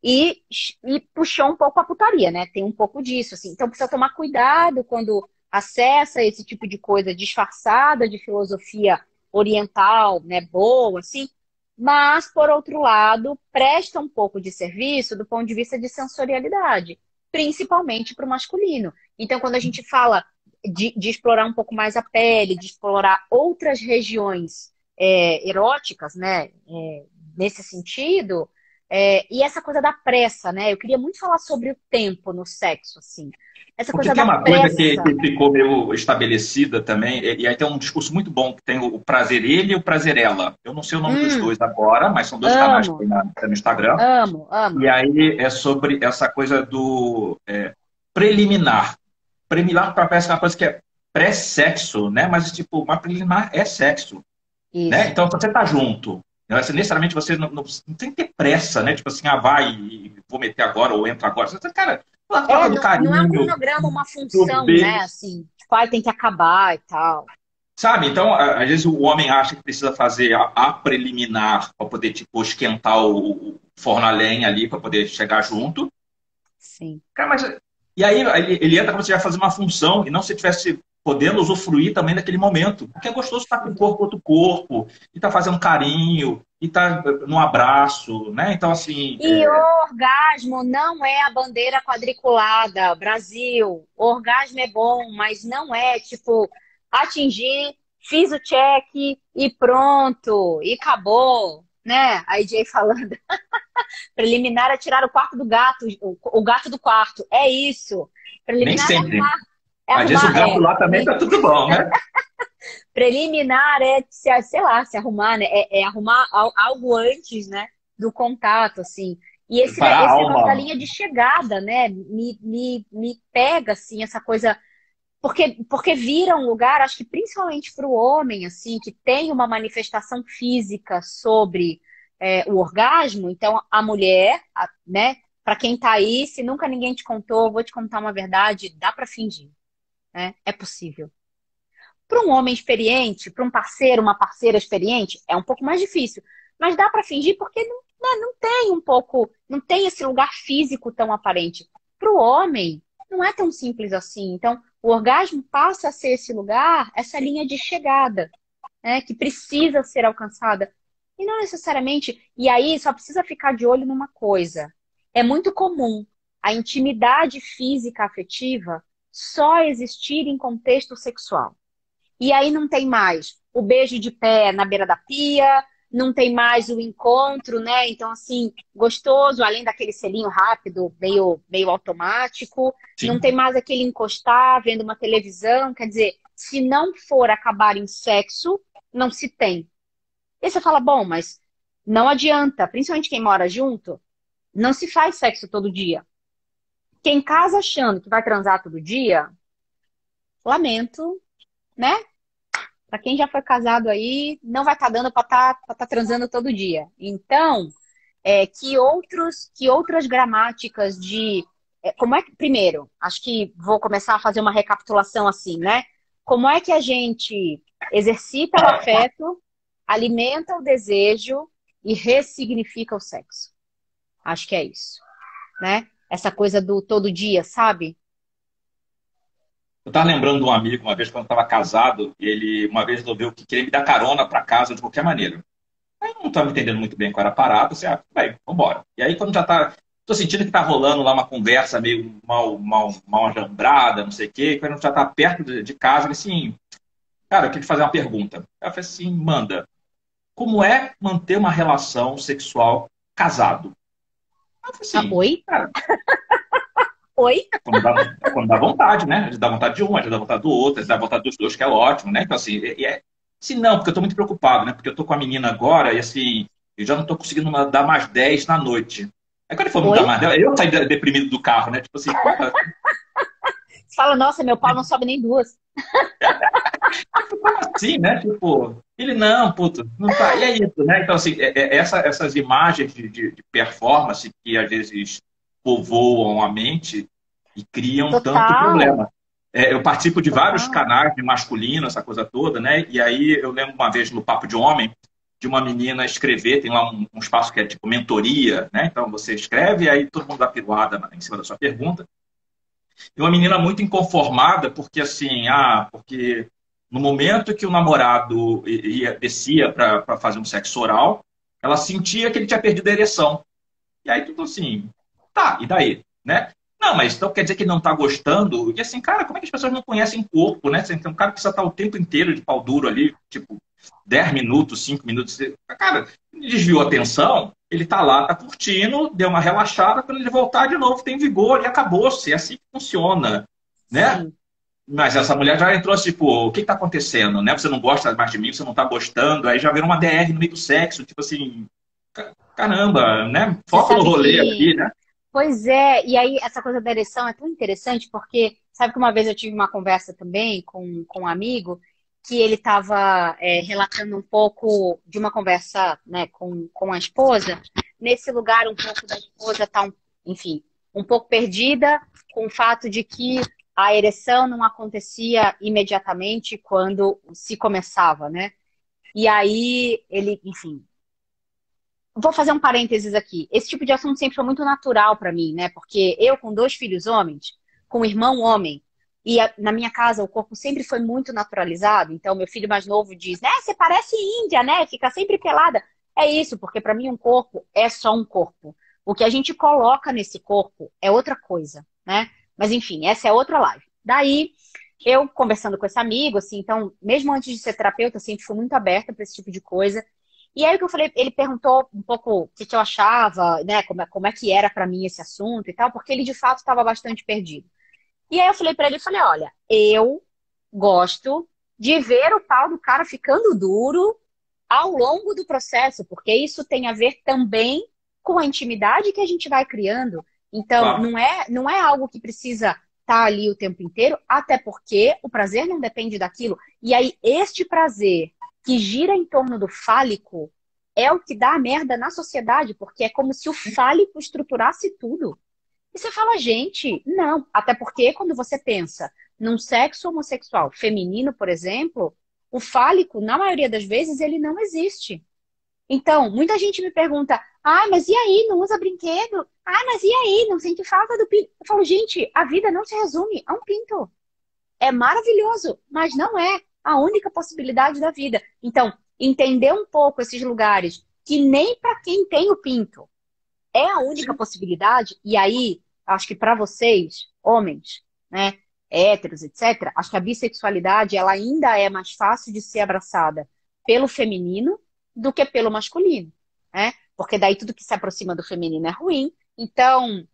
e, e puxou um pouco a putaria, né? Tem um pouco disso, assim. Então precisa tomar cuidado quando acessa esse tipo de coisa disfarçada de filosofia oriental, né? Boa, assim. Mas, por outro lado, presta um pouco de serviço do ponto de vista de sensorialidade, principalmente para o masculino. Então, quando a gente fala de explorar um pouco mais a pele, de explorar outras regiões eróticas, né? Nesse sentido, e essa coisa da pressa, né? Eu queria muito falar sobre o tempo no sexo, assim. Essa Porque coisa tem da uma coisa pressa. que ficou meio estabelecida também, e aí tem um discurso muito bom, que tem o prazer ele e o prazer ela. Eu não sei o nome dos dois agora, mas são dois canais que Amo, tem no Instagram. amo, amo. E aí é sobre essa coisa do preliminar. Preliminar parece uma coisa que é pré-sexo, né? Mas, tipo, uma preliminar é sexo. Né? Isso. Então, se você está junto, né, necessariamente você não tem que ter pressa, né? Tipo assim, vai e vou meter agora ou entra agora. Você, cara, a troca do Não é um carinho, cronograma, uma do função, né? beijo, Assim, tipo, ai, tem que acabar e tal. sabe? Então, às vezes o homem acha que precisa fazer a preliminar para poder, tipo, esquentar o forno a lenha ali para poder chegar junto. Sim. Cara, mas. E aí ele entra como se estivesse fazendo uma função e não se estivesse podendo usufruir também daquele momento. Porque é gostoso estar com o corpo outro corpo, e estar fazendo carinho, e estar no abraço, né? Então, assim. E o orgasmo não é a bandeira quadriculada, Brasil. O orgasmo é bom, mas não é tipo atingir, fiz o check e pronto, e acabou, né? A Jay falando. Preliminar é tirar o quarto do gato, o gato do quarto. É isso. Nem Preliminar sempre. é Às vezes o arrumar, gato lá também tá tudo bom, né? preliminar é, sei lá, se arrumar, né? É arrumar algo antes, né? Do contato, assim. E Para a esse negócio da alma. linha de chegada, né? Me pega, assim, essa coisa. Porque vira um lugar, acho que principalmente para o homem, assim, que tem uma manifestação física sobre o orgasmo. Então, a mulher, né? Para quem tá aí, se nunca ninguém te contou, vou te contar uma verdade, dá para fingir, né? É possível. Para um homem experiente, para um parceiro, uma parceira experiente, é um pouco mais difícil. Mas dá para fingir porque não, né, não tem um pouco, não tem esse lugar físico tão aparente. Para o homem, não é tão simples assim. Então, o orgasmo passa a ser esse lugar, essa linha de chegada, né, que precisa ser alcançada. E não necessariamente. E aí só precisa ficar de olho numa coisa. É muito comum a intimidade física afetiva só existir em contexto sexual. E aí não tem mais o beijo de pé na beira da pia, não tem mais o encontro, né? Então, assim, gostoso, além daquele selinho rápido, meio automático, não tem Sim. mais aquele encostar vendo uma televisão. Quer dizer, se não for acabar em sexo, não se tem. E aí você fala, bom, mas não adianta, principalmente quem mora junto, não se faz sexo todo dia. Quem casa achando que vai transar todo dia, lamento, né? Para quem já foi casado aí, não vai estar dando para estar transando todo dia. Então, que outras gramáticas de... como é que, primeiro, acho que vou começar a fazer uma recapitulação assim, né? Como é que a gente exercita o afeto, alimenta o desejo e ressignifica o sexo? Acho que é isso, né? Essa coisa do todo dia, sabe? Eu estava lembrando de um amigo, uma vez, quando eu estava casado, ele uma vez resolveu que queria me dar carona para casa de qualquer maneira. Aí eu não estava entendendo muito bem qual era a parada, assim, vai, vambora. E aí, quando já tá. Tô sentindo que tá rolando lá uma conversa meio mal ajambrada, não sei o quê, quando já tá perto de casa, ele assim, cara, eu queria te fazer uma pergunta. Ela falou assim, manda, como é manter uma relação sexual casado? Eu falei Ah, assim, oi? cara, Oi? quando dá vontade, né? A gente dá vontade de um, a gente dá vontade do outro, a gente dá vontade dos dois, que é ótimo, né? Então, assim, se não, porque eu tô muito preocupado, né? Porque eu tô com a menina agora e, assim, eu já não tô conseguindo dar mais 10 na noite. Aí, quando ele for me dar Oi? mais 10, eu saí deprimido do carro, né? Tipo assim, porra, Você fala, nossa, meu pau não sobe nem duas. como assim, né? Tipo, ele não, puto, não tá. E é isso, né? Então, assim, essas imagens de performance que às vezes povoam a mente e criam tanto Total, problema. Eu participo de vários total. canais de masculino, essa coisa toda, né? E aí eu lembro uma vez no Papo de Homem, de uma menina escrever, tem lá um espaço que é tipo mentoria, né? Então você escreve e aí todo mundo dá piruada em cima da sua pergunta. E uma menina muito inconformada, porque assim, porque no momento que o namorado descia para fazer um sexo oral, ela sentia que ele tinha perdido a ereção. E aí tudo assim, tá, e daí? Né? Não, mas então quer dizer que ele não tá gostando? E assim, cara, como é que as pessoas não conhecem corpo, né? Então, um cara precisa estar o tempo inteiro de pau duro ali, tipo, 10 minutos, 5 minutos. Cara, ele desviou a atenção, ele tá lá, tá curtindo, deu uma relaxada, quando ele voltar de novo, tem vigor e acabou-se. É assim que funciona, né? Sim. Mas essa mulher já entrou assim, tipo, o que está acontecendo, né? Você não gosta mais de mim, você não está gostando, aí já virou uma DR no meio do sexo, tipo assim, caramba, né? Você Foca no sabe rolê que aqui, né? pois é, e aí essa coisa da ereção é tão interessante porque sabe que uma vez eu tive uma conversa também com um amigo que ele estava relatando um pouco de uma conversa, né, com a esposa, nesse lugar um pouco da esposa tá, enfim, um pouco perdida com o fato de que a ereção não acontecia imediatamente quando se começava, né? E aí ele, enfim, vou fazer um parênteses aqui. Esse tipo de assunto sempre foi muito natural para mim, né? Porque eu, com dois filhos homens, com um irmão homem, e na minha casa o corpo sempre foi muito naturalizado. Então, meu filho mais novo diz, né? Você parece índia, né? Fica sempre pelada. É isso, porque para mim um corpo é só um corpo. O que a gente coloca nesse corpo é outra coisa, né? Mas enfim, essa é outra live. Daí, eu conversando com esse amigo, assim, então, mesmo antes de ser terapeuta, eu sempre fui muito aberta para esse tipo de coisa. E aí o que eu falei, ele perguntou um pouco o que eu achava, né, como é que era pra mim esse assunto e tal, porque ele de fato estava bastante perdido. E aí eu falei pra ele, falei, olha, eu gosto de ver o pau do cara ficando duro ao longo do processo, porque isso tem a ver também com a intimidade que a gente vai criando. Então, Claro. não é algo que precisa estar ali o tempo inteiro, até porque o prazer não depende daquilo. E aí, este prazer que gira em torno do fálico é o que dá a merda na sociedade, porque é como se o fálico estruturasse tudo. E você fala, gente, não. Até porque quando você pensa num sexo homossexual feminino, por exemplo, o fálico, na maioria das vezes, ele não existe. Então, muita gente me pergunta, ah, mas e aí, não usa brinquedo? Ah, mas e aí, não sente falta do pinto? Eu falo, gente, a vida não se resume a um pinto. É maravilhoso, mas não é a única possibilidade da vida. Então, entender um pouco esses lugares que nem para quem tem o pinto é a única Sim. possibilidade, e aí, acho que para vocês, homens, né, héteros, etc., acho que a bissexualidade ela ainda é mais fácil de ser abraçada pelo feminino do que pelo masculino, né? Porque daí tudo que se aproxima do feminino é ruim. Então,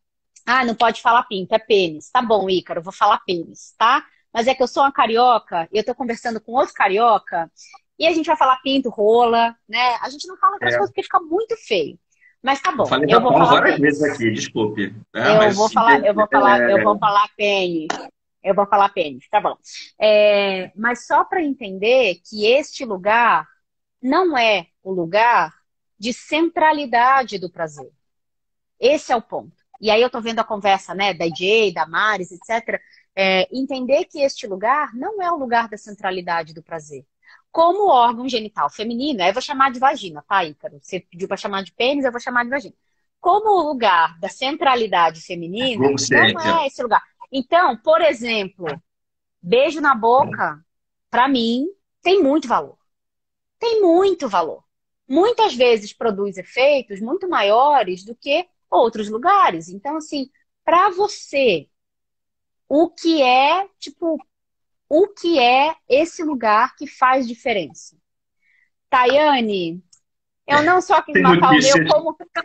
não pode falar pinto, é pênis. Tá bom, Ícaro, vou falar pênis, tá? Mas é que eu sou uma carioca e eu tô conversando com outro carioca e a gente vai falar pinto, rola, né? A gente não fala outras É, coisas porque fica muito feio. Mas tá eu bom, falei eu da vou Paulo falar várias vezes pênis. aqui, desculpe. Eu vou Mas falar, eu vou falar pênis. Eu vou falar pênis, tá bom. Mas só para entender que este lugar não é o lugar de centralidade do prazer. Esse é o ponto. E aí eu tô vendo a conversa, né, da EJ, da Maris, etc. Entender que este lugar não é o lugar da centralidade do prazer. Como órgão genital feminino, aí eu vou chamar de vagina, tá, Ícaro? Você pediu para chamar de pênis, eu vou chamar de vagina. Como o lugar da centralidade feminina, Globo não Ciência. é esse lugar. Então, por exemplo, beijo na boca, para mim, tem muito valor. Tem muito valor. Muitas vezes produz efeitos muito maiores do que outros lugares. Então, assim, para você, o que é, tipo, o que é esse lugar que faz diferença? Tayane, eu não só quis Tem matar o meu, notícias.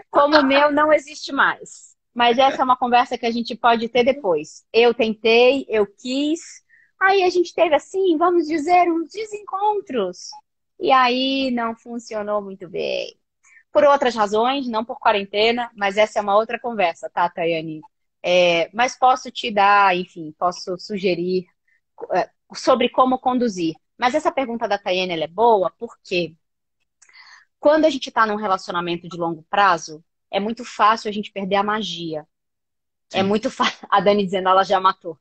como o meu não existe mais. Mas essa é uma conversa que a gente pode ter depois. Eu tentei, eu quis. Aí a gente teve assim, vamos dizer, uns desencontros. E aí não funcionou muito bem. Por outras razões, não por quarentena, mas essa é uma outra conversa, tá, Tayane? Mas posso te dar, enfim, posso sugerir sobre como conduzir. Mas essa pergunta da Tayane, ela é boa porque quando a gente está num relacionamento de longo prazo, é muito fácil a gente perder a magia. É Sim. muito fácil. A Dani dizendo, ela já matou.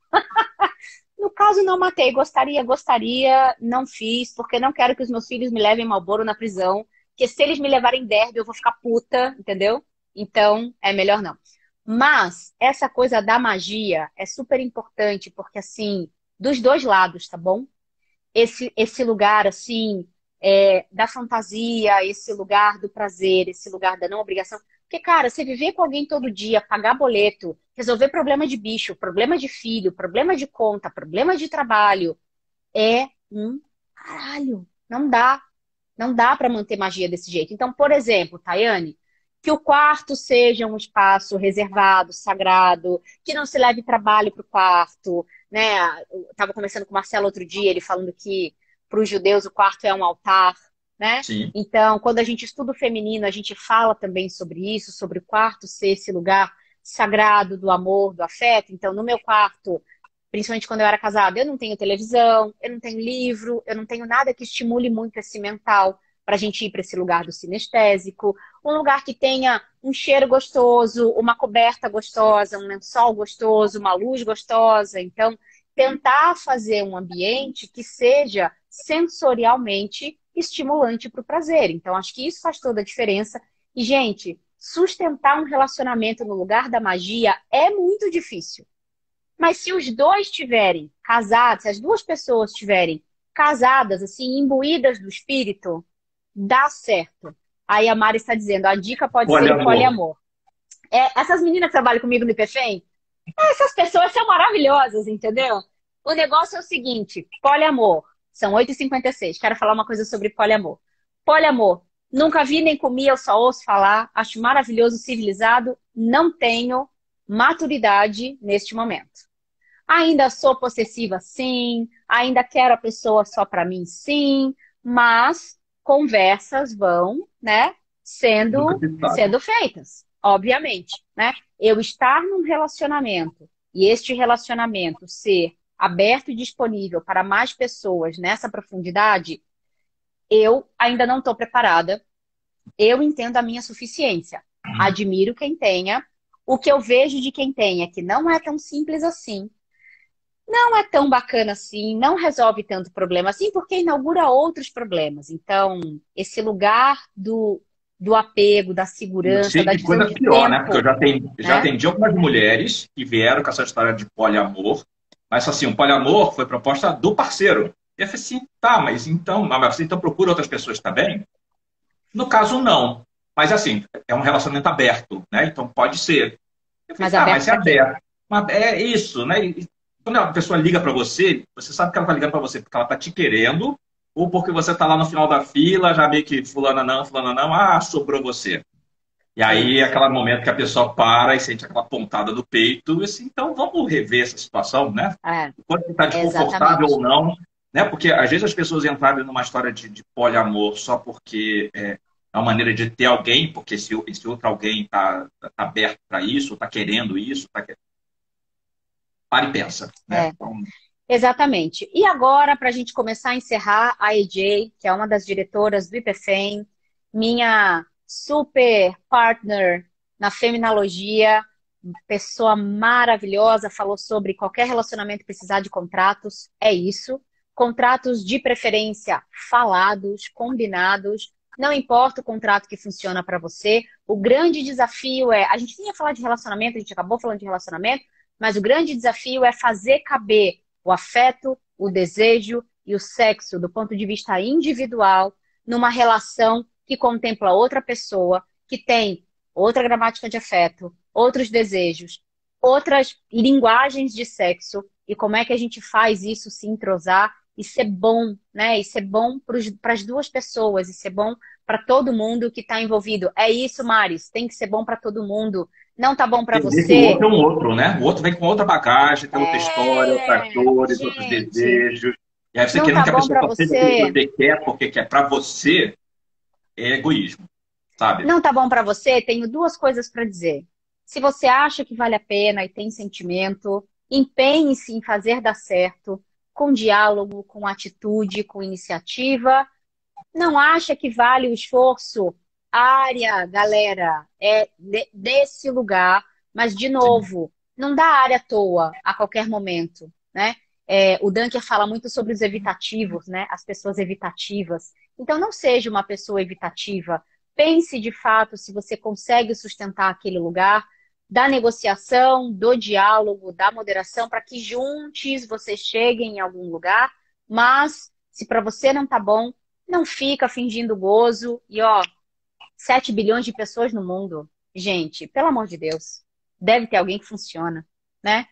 No caso, não matei. Gostaria, não fiz, porque não quero que os meus filhos me levem Marlboro na prisão. Porque se eles me levarem derby, eu vou ficar puta, entendeu? Então, é melhor não. Mas, essa coisa da magia é super importante, porque assim, dos dois lados, tá bom? Esse lugar, assim, da fantasia, esse lugar do prazer, esse lugar da não obrigação. Porque, cara, você viver com alguém todo dia, pagar boleto, resolver problema de bicho, problema de filho, problema de conta, problema de trabalho, é um caralho. Não dá. Não dá para manter magia desse jeito. Então, por exemplo, Tayane, que o quarto seja um espaço reservado, sagrado, que não se leve trabalho para o quarto, né? Eu estava conversando com o Marcelo outro dia, ele falando que para os judeus o quarto é um altar, né? Sim. Então, quando a gente estuda o feminino, a gente fala também sobre isso, sobre o quarto ser esse lugar sagrado do amor, do afeto. Então, no meu quarto, principalmente quando eu era casada, eu não tenho televisão, eu não tenho livro, eu não tenho nada que estimule muito esse mental para a gente ir para esse lugar do sinestésico, um lugar que tenha um cheiro gostoso, uma coberta gostosa, um lençol gostoso, uma luz gostosa. Então, tentar fazer um ambiente que seja sensorialmente estimulante para o prazer. Então, acho que isso faz toda a diferença. E, gente, sustentar um relacionamento no lugar da magia é muito difícil. Mas se os dois estiverem casados, se as duas pessoas estiverem casadas, assim, imbuídas do espírito, dá certo. Aí a Mari está dizendo, a dica pode ser o Poliamor. poliamor. Essas meninas que trabalham comigo no IPFEM, essas pessoas são maravilhosas, entendeu? O negócio é o seguinte, poliamor. São 8h56. Quero falar uma coisa sobre poliamor. Poliamor. Nunca vi nem comi, eu só ouço falar. Acho maravilhoso, civilizado. Não tenho maturidade neste momento. Ainda sou possessiva, sim. Ainda quero a pessoa só para mim, sim. Mas conversas vão, né, Nunca sendo, se sabe. sendo feitas, obviamente, né? Eu estar num relacionamento e este relacionamento ser aberto e disponível para mais pessoas nessa profundidade, eu ainda não estou preparada. Eu entendo a minha suficiência. Admiro quem tenha. O que eu vejo de quem tem é que não é tão simples assim. Não é tão bacana assim, não resolve tanto problema assim, porque inaugura outros problemas. Então, esse lugar do apego, da Eu segurança, sei da de divisão coisa de pior, né? Porque eu tempo, já né? atendi algumas mulheres que vieram com essa história de poliamor, mas assim, o poliamor foi proposta do parceiro. E eu falei assim, tá, mas você então procura outras pessoas também? No caso, não. Mas assim, é um relacionamento aberto, né? Então pode ser. Eu falei, Mas tá, aberto mas é para quê? aberto. Mas é isso, né? E quando a pessoa liga para você, você sabe que ela está ligando para você porque ela está te querendo, ou porque você está lá no final da fila, já meio que fulana não, sobrou você. E É aí é isso. aquele momento que a pessoa para e sente aquela pontada do peito, e assim, então vamos rever essa situação, né? É, Quando está desconfortável ou exatamente. não, né? Porque às vezes as pessoas entraram numa história de poliamor só porque é uma maneira de ter alguém, porque esse outro alguém está aberto para isso, está querendo isso, para e pensa, né? É, Então, exatamente. E agora, para a gente começar a encerrar, a AJ, que é uma das diretoras do IPFEM, minha super partner na feminologia, pessoa maravilhosa, falou sobre qualquer relacionamento precisar de contratos, é isso. Contratos de preferência falados, combinados, não importa o contrato que funciona para você. O grande desafio é, a gente nem ia falar de relacionamento, a gente acabou falando de relacionamento, mas o grande desafio é fazer caber o afeto, o desejo e o sexo do ponto de vista individual numa relação que contempla outra pessoa, que tem outra gramática de afeto, outros desejos, outras linguagens de sexo, e como é que a gente faz isso se entrosar e ser bom, né? E ser bom para as duas pessoas, e ser bom para todo mundo que está envolvido. É isso, Maris, tem que ser bom para todo mundo. Não tá bom para Entender que o você? outro é um outro, né? O outro vem com outra bagagem, tem outra história, outras dores, outros Gente, desejos. E aí você não querendo tá que a bom pessoa para só seja aquilo que você? você quer, porque quer para você, é egoísmo, sabe? Não tá bom para você? Tenho duas coisas para dizer. Se você acha que vale a pena e tem sentimento, empenhe-se em fazer dar certo, com diálogo, com atitude, com iniciativa. Não acha que vale o esforço? Área, galera, é desse lugar, mas de Sim. novo, não dá área à toa a qualquer momento, né? O Dunker fala muito sobre os evitativos, né? As pessoas evitativas. Então, não seja uma pessoa evitativa. Pense de fato se você consegue sustentar aquele lugar da negociação, do diálogo, da moderação, para que juntos vocês cheguem em algum lugar. Mas, se para você não tá bom, não fica fingindo gozo. E, ó, 7 bilhões de pessoas no mundo. Gente, pelo amor de Deus. Deve ter alguém que funciona, né?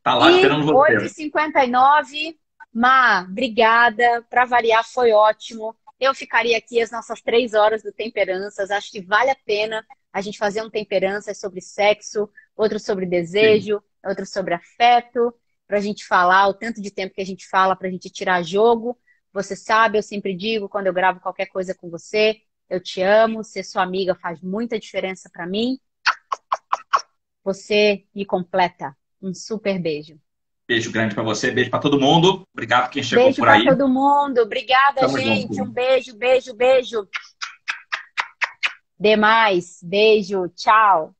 Tá lá E esperando oito e você. 59 Má, obrigada. Para variar, foi ótimo. Eu ficaria aqui as nossas 3 horas do Temperanças. Acho que vale a pena a gente fazer um Temperanças sobre sexo, outro sobre Sim. desejo, outro sobre afeto, para a gente falar o tanto de tempo que a gente fala para a gente tirar jogo. Você sabe, eu sempre digo quando eu gravo qualquer coisa com você, eu te amo, ser sua amiga faz muita diferença para mim. Você me completa. Um super beijo. Beijo grande para você, beijo para todo mundo. Obrigado quem chegou Beijo por para aí. todo mundo. Obrigada, Tamo gente. Um junto. beijo, beijo, beijo. Demais. Beijo. Tchau.